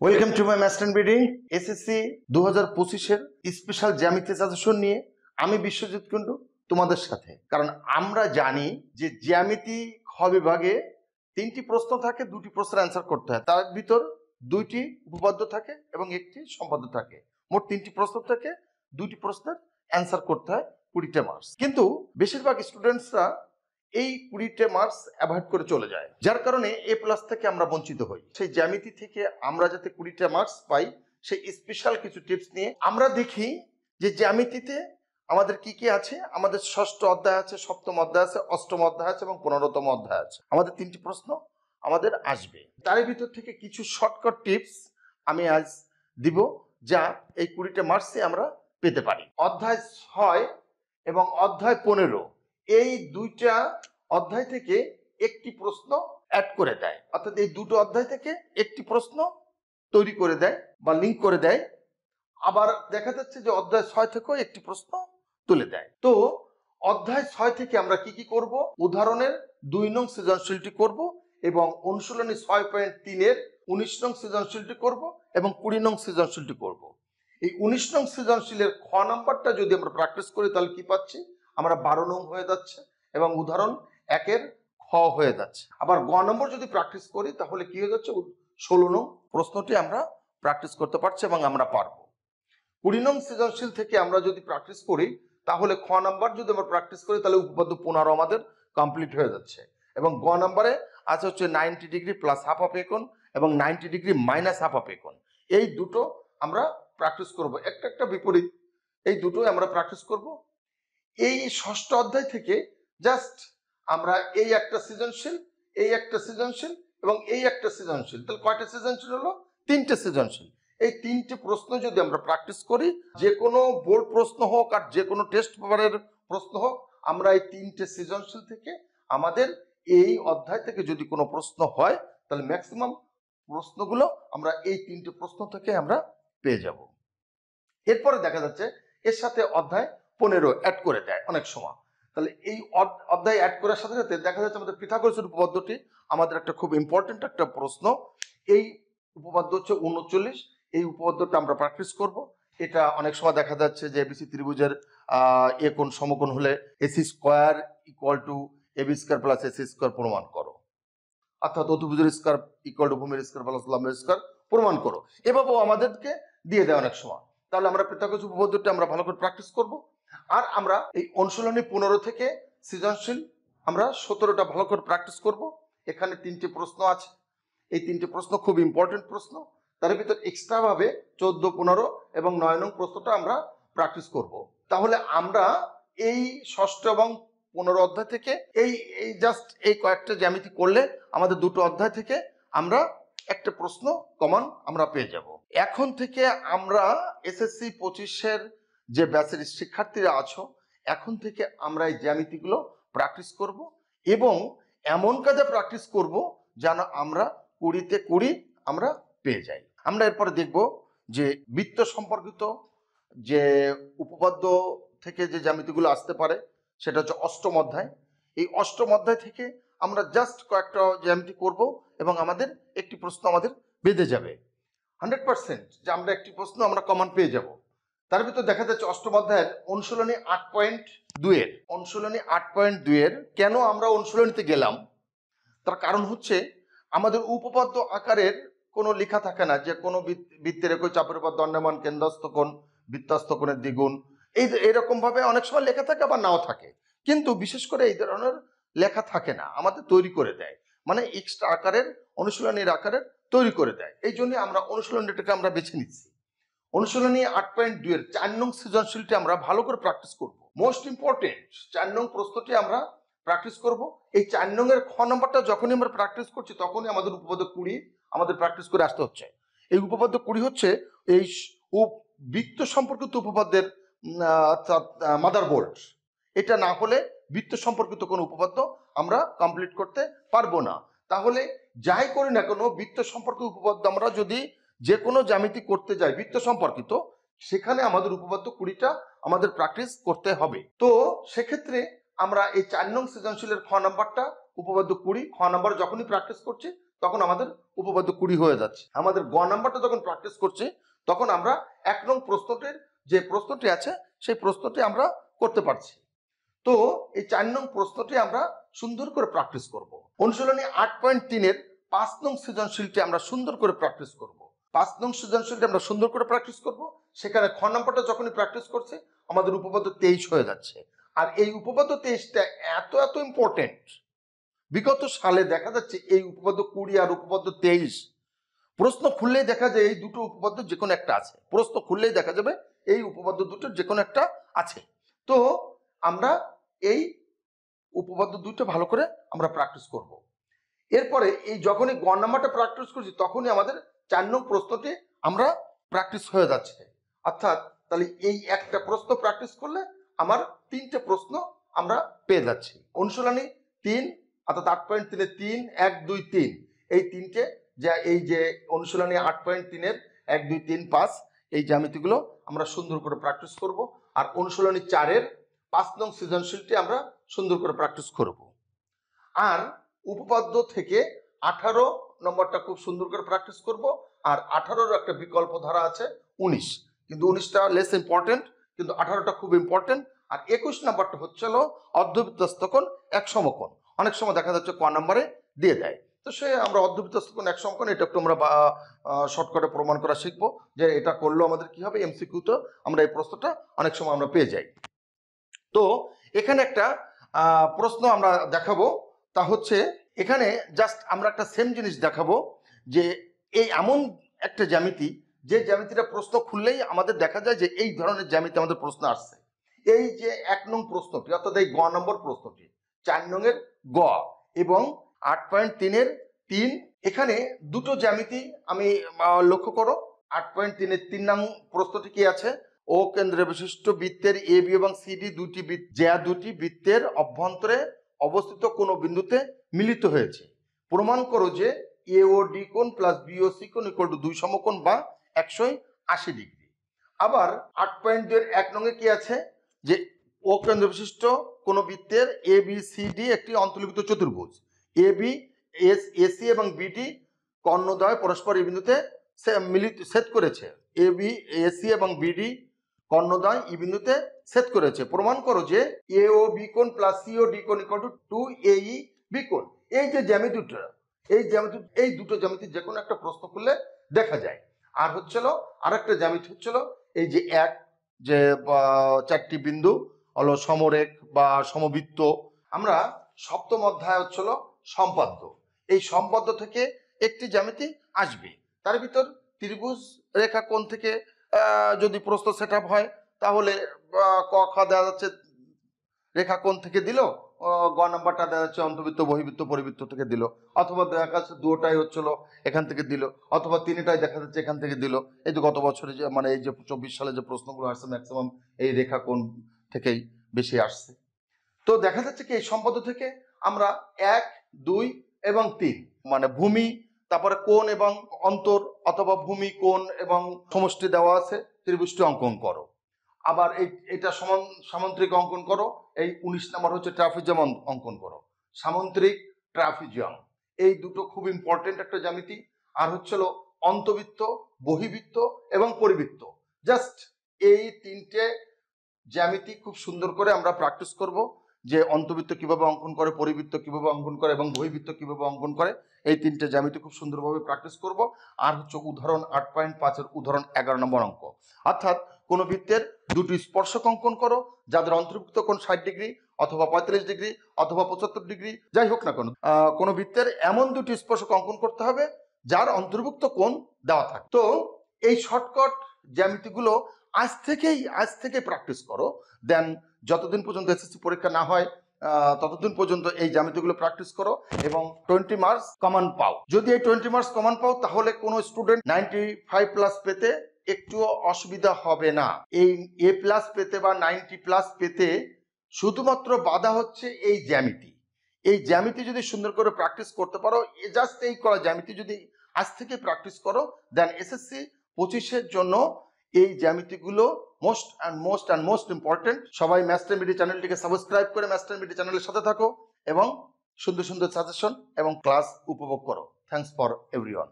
Welcome to my master BD SSC 2025 এর special জ্যামিতি suggestion নিয়ে আমি বিশ্বজিৎ কুণ্ডু তোমাদের সাথে। কারণ আমরা জানি যে জ্যামিতি খ বিভাগে 3টি প্রশ্ন থাকে, 2টি প্রশ্নের অ্যান্সার করতে হয়। তার ভিতর 2টি উপপাদ্য থাকে এবং একটি সম্পাদ্য থাকে। মোট 3টি প্রশ্ন থেকে 2টি প্রশ্নের অ্যান্সার করতে হয় 20টা মার্কস। কিন্তু বেশিরভাগ স্টুডেন্টসরা এই 20টা মার্কস অ্যাভয়েড করে চলে যায়, যার কারণে এ প্লাস থেকে আমরা বঞ্চিত হই। সেই জ্যামিতি থেকে আমরা যাতে 20টা মার্কস পাই, সেই স্পেশাল কিছু টিপস নিয়ে আমরা দেখি যে জ্যামিতিতে আমাদের কি কি আছে। আমাদের ষষ্ঠ অধ্যায় আছে, সপ্তম অধ্যায় আছে, অষ্টম অধ্যায় আছে এবং 15তম অধ্যায় আছে। আমাদের 3টি প্রশ্ন আমাদের আসবে। তার ভিতর থেকে কিছু শর্টকাট টিপস আমি আজ দিব, যা এই 20টা মার্কসে আমরা পেতে পারি। অধ্যায় 6 এবং অধ্যায় 15 এই দুইটা অধ্যায় থেকে একটি প্রশ্ন অ্যাড করে দেয়, অর্থাৎ এই দুটো অধ্যায় থেকে একটি প্রশ্ন তৈরি করে দেয় বা লিঙ্ক করে দেয়। আবার দেখা যাচ্ছে যে অধ্যায় 6 থেকেও একটি প্রশ্ন তুলে দেয়। তো অধ্যায় 6 থেকে আমরা কি কি করব? উদাহরণের 2 নং সৃজনশীলটি করব এবং অনুশীলনী 6.3 এর 19 নং সৃজনশীলটি করব এবং 20 নং সৃজনশীলটি করব। এই 19 নং সৃজনশীলের খ নাম্বারটা যদি আমরা প্র্যাকটিস করি তাহলে কি পাচ্ছি? আমরা 12 নং হয়ে যাচ্ছে এবং উদাহরণ 1 এর খ হয়ে যাচ্ছে। আবার গ নম্বর যদি প্র্যাকটিস করি তাহলে কি হয়ে যাচ্ছে? 16 নং প্রশ্নটি আমরা প্র্যাকটিস করতে পারছি এবং আমরা পারবো। 20 নং সৃজনশীল থেকে আমরা যদি প্র্যাকটিস করি তাহলে খ নাম্বার যদি আমরা প্র্যাকটিস করি তাহলে উপপাদ্য 15 আমাদের কমপ্লিট হয়ে যাচ্ছে। এবং গ নাম্বারে আছে হচ্ছে 90 ডিগ্রি প্লাস হাফ অফ একন এবং 90 ডিগ্রি মাইনাস হাফ অফ একন। এই দুটো আমরা প্র্যাকটিস করব, একটা বিপরীত। এই দুটোই আমরা প্র্যাকটিস করব। এই ষষ্ঠ অধ্যায় থেকে জাস্ট আমরা এই একটা সৃজনশীল, এই একটা সৃজনশীল এবং এই একটা সৃজনশীল, তাহলে কয়টা সৃজনশীল হলো? 3টে সৃজনশীল। এই 3টে প্রশ্ন যদি আমরা প্র্যাকটিস করি, যে কোনো বোর্ড প্রশ্ন হোক আর যে কোনো টেস্ট পেপারের প্রশ্ন হোক, আমরা এই 3টে সৃজনশীল থেকে আমাদের এই অধ্যায় থেকে যদি কোনো প্রশ্ন হয় তাহলে ম্যাক্সিমাম প্রশ্নগুলো আমরা এই 3টে প্রশ্ন থেকে আমরা পেয়ে যাব। এরপরে দেখা যাচ্ছে এর সাথে অধ্যায় 15 অ্যাড করে দেয় অনেক সময়। তাহলে এই অধ্যায় অ্যাড করার সাথে সাথে দেখা যাচ্ছে আমাদের পিথাগোরাসের উপপাদ্যটি আমাদের একটা খুব ইম্পর্টেন্ট একটা প্রশ্ন। এই উপপাদ্য হচ্ছে 39। এই উপপাদ্যটা আমরা প্র্যাকটিস করব। এটা অনেক সময় দেখা যাচ্ছে যে এবিসি ত্রিভুজের এ কোণ সমকোণ হলে AC square equal to AB square plus AC square প্রমাণ করো, অর্থাৎ অতিভুজের স্কোয়ার ইকুয়াল টু ভূমির স্কোয়ার প্লাস লম্বের স্কোয়ার প্রমাণ করো। এভাবেও আমাদেরকে দিয়ে দেয় অনেক সময়। তাহলে আমরা পিথাগোরাস উপপাদ্যটা আমরা ভালো করে প্র্যাকটিস করব। আর আমরা এই অনুশীলনী 15 থেকে সৃজনশীল আমরা 17টা ভালো করে প্র্যাকটিস করব। এখানে 3টে প্রশ্ন আছে। এই 3টে প্রশ্ন খুব ইম্পর্টেন্ট প্রশ্ন। তার ভিতর এক্সট্রা ভাবে 14, 15 এবং 9 নং প্রশ্নটা আমরা প্র্যাকটিস করব। তাহলে আমরা এই ষষ্ঠ এবং 15 অধ্যায় থেকে এই জাস্ট এই কয়েকটা জ্যামিতি করলে আমাদের দুটো অধ্যায় থেকে আমরা একটা প্রশ্ন কমন আমরা পেয়ে যাব। এখন থেকে আমরা এসএসসি 25-এর যে ব্যাচের শিক্ষার্থীরা আছো, এখন থেকে আমরা এই জ্যামিতিগুলো প্র্যাকটিস করব এবং এমন কাজে প্র্যাকটিস করব যেন আমরা 20-তে 20 আমরা পেয়ে যাই। আমরা এরপরে দেখব যে বৃত্ত সম্পর্কিত যে উপপাদ্য থেকে যে জ্যামিতিগুলো আসতে পারে সেটা হচ্ছে অষ্টম অধ্যায়। এই অষ্টম অধ্যায় থেকে আমরা জাস্ট কয়েকটা জ্যামিতি করব এবং আমাদের একটি প্রশ্ন আমাদের বেঁধে যাবে 100% যে আমরা একটি প্রশ্ন আমরা কমন পেয়ে যাব। তার ভিতর দেখা যাচ্ছে অষ্টম অধ্যায়ের অনুশীলনী 8.2 এর অনুশীলনী 8.2 এর কেন আমরা অনুশীলনীতে গেলাম তার কারণ হচ্ছে আমাদের উপপাদ্য আকারের কোনো লেখা থাকে না যে কোনো বৃত্তের একই চাপের উপর দণ্ডায়মান কেন্দ্রস্থ কোণ বৃত্তস্থ কোণের দ্বিগুণ, এইরকম ভাবে অনেক সময় লেখা থাকে আবার নাও থাকে। কিন্তু বিশেষ করে এই ধরনের লেখা থাকে না, আমাদের তৈরি করে দেয়, মানে এক্সট্রা আকারের অনুশীলনীর আকারের তৈরি করে দেয়। এই জন্য আমরা অনুশীলনীটাকে আমরা বেছে নিচ্ছি। অনুশীলনী 8.2 এর 4 নং সৃজনশীলটি আমরা ভালো করে প্র্যাকটিস করব। মোস্ট ইম্পর্টেন্ট 4 নং প্রশ্নটি আমরা প্র্যাকটিস করব। এই 4 নং এর খ নাম্বারটা যখনই আমরা প্র্যাকটিস করছি তখনই আমাদের উপপাদ্য 20 আমাদের প্র্যাকটিস করে আসতে হচ্ছে। এই উপপাদ্য 20 হচ্ছে এই বৃত্ত সম্পর্কিত উপপাদ্যের মাদারবোর্ড। এটা না হলে বৃত্ত সম্পর্কিত কোনো উপপাদ্য আমরা কমপ্লিট করতে পারবো না। তাহলে যাই করি না কোনো বৃত্ত সম্পর্কিত উপপাদ্য আমরা যদি যে কোনো জ্যামিতি করতে যাই বৃত্ত সম্পর্কিত, সেখানে আমাদের উপপাদ্য 20টা আমাদের প্র্যাকটিস করতে হবে। তো সেক্ষেত্রে আমরা এই 4 নং সৃজনশীলের খ নাম্বারটা উপপাদ্য 20 খ নাম্বার যখনই প্র্যাকটিস করছি তখন আমাদের উপপাদ্য 20 হয়ে যাচ্ছে। আমাদের গ নাম্বারটা যখন প্র্যাকটিস করছি তখন আমরা 1 নং প্রশ্নটির যে প্রশ্নটি আছে সেই প্রশ্নটি আমরা করতে পারছি। তো এই 4 নং প্রশ্নটি আমরা সুন্দর করে প্র্যাকটিস করব। অনুশীলনী 8.3 এর 5 নং সৃজনশীলটি আমরা সুন্দর করে প্র্যাকটিস করব। 5 নং সৃজনশীলটি আমরা সুন্দর করে প্র্যাকটিস করব। সেখানে খ নাম্বারটা যখনই প্র্যাকটিস করছে আমাদের উপপাদ্য 23 হয়ে যাচ্ছে। আর এই উপপাদ্য 23টা এত ইম্পর্টেন্ট, বিগত সালে দেখা যাচ্ছে এই উপপাদ্য 20 আর উপপাদ্য 23 প্রশ্ন খুললেই দেখা যায় এই দুটো উপপাদ্য যে কোনো একটা আছে। প্রশ্ন খুললেই দেখা যাবে এই উপপাদ্য দুটো যে কোনো একটা আছে। তো আমরা এই উপপাদ্য দুটো ভালো করে আমরা প্র্যাকটিস করব। এরপরে এই যখনই গ নাম্বারটা প্র্যাকটিস করছি তখনই আমাদের 4 নং প্রশ্নটি আমরা প্র্যাকটিস হয়ে যাচ্ছে। অর্থাৎ তাহলে এই একটা প্রশ্ন প্র্যাকটিস করলে আমার 3টে প্রশ্ন আমরা পেয়ে যাচ্ছি। অনুশীলনী 3 অর্থাৎ 8.3 এর 3, 1, 2, 3 এই 3টে এই যে অনুশীলনী 8.3 এর 1, 2, 3, 5 এই জ্যামিতিগুলো আমরা সুন্দর করে প্র্যাকটিস করব। আর অনুশীলনী 4 এর 5 নং সৃজনশীলটি আমরা সুন্দর করে প্র্যাকটিস করব। আর উপপাদ্য থেকে 18 নম্বরটা খুব সুন্দর করে প্র্যাকটিস করব। আর 18-র একটা বিকল্প ধারা আছে 19, কিন্তু 19টা লেস ইম্পর্টেন্ট, কিন্তু 18টা খুব ইম্পর্টেন্ট। আর 21 নাম্বারটা হচ্ছিল অর্ধবৃত্তস্থকোণ এক সমকোণ। অনেক সময় দেখা যাচ্ছে ক নাম্বারে দিয়ে দেয়, তো সে আমরা অর্ধবৃত্তস্থকোণ এক সমকোণ এটা একটু আমরা শর্টকাটে প্রমাণ করা শিখবো যে এটা করলেও আমাদের কি হবে, এমসিকিউতে আমরা এই প্রশ্নটা অনেক সময় আমরা পেয়ে যাই। তো এখানে একটা প্রশ্ন আমরা দেখাবো, তা হচ্ছে এখানে জাস্ট আমরা একটা সেম জিনিস দেখাবো যে এই এমন একটা জ্যামিতি যে জ্যামিতিটা প্রশ্ন খুললেই আমাদের দেখা যায় যে এই ধরনের জ্যামিতি আমাদের প্রশ্ন আসছে। এই যে 1 নং প্রশ্নটি অর্থাৎ এই গ নম্বর প্রশ্নটি, 4 নং এর গ এবং 8.3 এর 3, এখানে দুটো জ্যামিতি আমি লক্ষ্য করো। 8.3 এর 3 নং প্রশ্নটি কি আছে, ও কেন্দ্রে বিশিষ্ট বৃত্তের এ বি এবং সিডি দুটি বৃত্তের অভ্যন্তরে অবস্থিত কোনো বিন্দুতে মিলিত হয়েছে, প্রমাণ করো যে এ ও ডি কোণ প্লাস বি ও সি কোণ ইকুয়াল টু 2 সমকোণ বা 180 ডিগ্রি। আবার 8.2 এর 1 নং এ কি আছে যে ও কেন্দ্র বিশিষ্ট কোন বৃত্তের এ বি সি ডি একটি অন্তর্লিখিত চতুর্ভুজ, এ বি এসি এবং বিডি কর্ণদ্বয় পরস্পর এই বিন্দুতে ছেদ করেছে, এ বি এসি এবং বিডি কর্ণদ্বয় এই বিন্দুতে ছেদ করেছে, প্রমাণ করো যে এ ও বি কোণ প্লাস সি ও ডি কোণ ইকুয়াল টু 2AE বি কোণ। এই যে জ্যামিতিটা, এই দুটো জ্যামিতি যে কোনো একটা প্রশ্ন করলে দেখা যায়। আর হচ্ছিল আরেকটা জ্যামিতি হচ্ছিল এই যে যে 4টি বিন্দু হলো সমরেখ বা সমবৃত্ত। আমরা সপ্তম অধ্যায় হচ্ছিল সম্পাদ্য, এই সম্পাদ্য থেকে একটি জ্যামিতি আসবে, তার ভিতর ত্রিভুজ রেখা কোণ থেকে যদি প্রশ্ন সেট আপ হয় তাহলে ক খ দেওয়া যাচ্ছে রেখা কোণ থেকে দিল, গ নাম্বারটা দেওয়া যাচ্ছে অন্তর্বৃত্ত বহির্বৃত্ত পরিবৃত্ত থেকে দিল, অথবা দেখা যাচ্ছে দুটাই হচ্ছিল এখান থেকে দিল, অথবা তিনটাই দেখা যাচ্ছে এখান থেকে দিল। এই যে গত বছরে যে মানে এই যে 24 সালে যে প্রশ্নগুলো আসছে ম্যাক্সিমাম এই রেখা কোণ থেকেই বেশি আসছে। তো দেখা যাচ্ছে কি এই সম্পাদ্য থেকে আমরা 1, 2 এবং 3 মানে ভূমি, তারপরে কোণ এবং অন্তর, অথবা ভূমি কোণ এবং সমষ্টি দেওয়া আছে, ত্রিভুজটি অঙ্কন করো। আবার এটা সামন্ত্রিক অঙ্কন করো। এই 19 নাম্বার হচ্ছে ট্রাপিজিয়াম অঙ্কন করো, সামন্ত্রিক ট্রাপিজিয়াম এই দুটো খুব ইম্পর্টেন্ট একটা জ্যামিতি। আর হচ্ছিল অন্তবৃত্ত, বহিবৃত্ত এবং পরিবৃত্ত। জাস্ট এই 3টে জ্যামিতি খুব সুন্দর করে আমরা প্র্যাকটিস করব যে অন্তবৃত্ত কিভাবে অঙ্কন করে, পরিবৃত্ত কিভাবে অঙ্কন করে এবং বহিবৃত্ত কিভাবে অঙ্কন করে, এই 3টে জ্যামিতি খুব সুন্দরভাবে প্র্যাকটিস করব। আর হচ্ছে উদাহরণ 8.5 এর উদাহরণ 11 নম্বর অঙ্ক, অর্থাৎ কোন বৃত্তের দুটি স্পর্শক অঙ্কন করো যাদের অন্তর্ভুক্ত কোণ 60 ডিগ্রি অথবা 45 ডিগ্রি অথবা 75 ডিগ্রি যাই হোক না কেন, কোন বৃত্তের এমন দুটি স্পর্শক অঙ্কন করতে হবে যার অন্তর্ভুক্ত কোণ দেওয়া থাকে। তো এই শর্টকাট জ্যামিতিগুলো আজ থেকে প্র্যাকটিস করো, দেন যতদিন পর্যন্ত এসএসসি পরীক্ষা না হয় ততদিন পর্যন্ত এই জ্যামিতিগুলো প্র্যাকটিস করো এবং 20 মার্কস কমন পাও। যদি এই 20 মার্কস কমন পাও তাহলে কোনো স্টুডেন্ট 95 প্লাস পেতে একটুও অসুবিধা হবে না। এই এ প্লাস পেতে বা 90 প্লাস পেতে শুধুমাত্র বাধা হচ্ছে এই জ্যামিতি যদি সুন্দর করে প্র্যাকটিস করতে পারো, জাস্ট এই করা জ্যামিতি যদি আজ থেকে প্র্যাকটিস করো, দেন এসএসসি 25-এর জন্য এই জ্যামিতিগুলো মোস্ট ইম্পর্টেন্ট। সবাই মাস্টার মিডি চ্যানেলটিকে সাবস্ক্রাইব করে মাস্টার মিডি চ্যানেলের সাথে থাকো এবং সুন্দর সুন্দর সাজেশন এবং ক্লাস উপভোগ করো। Thanks for everyone.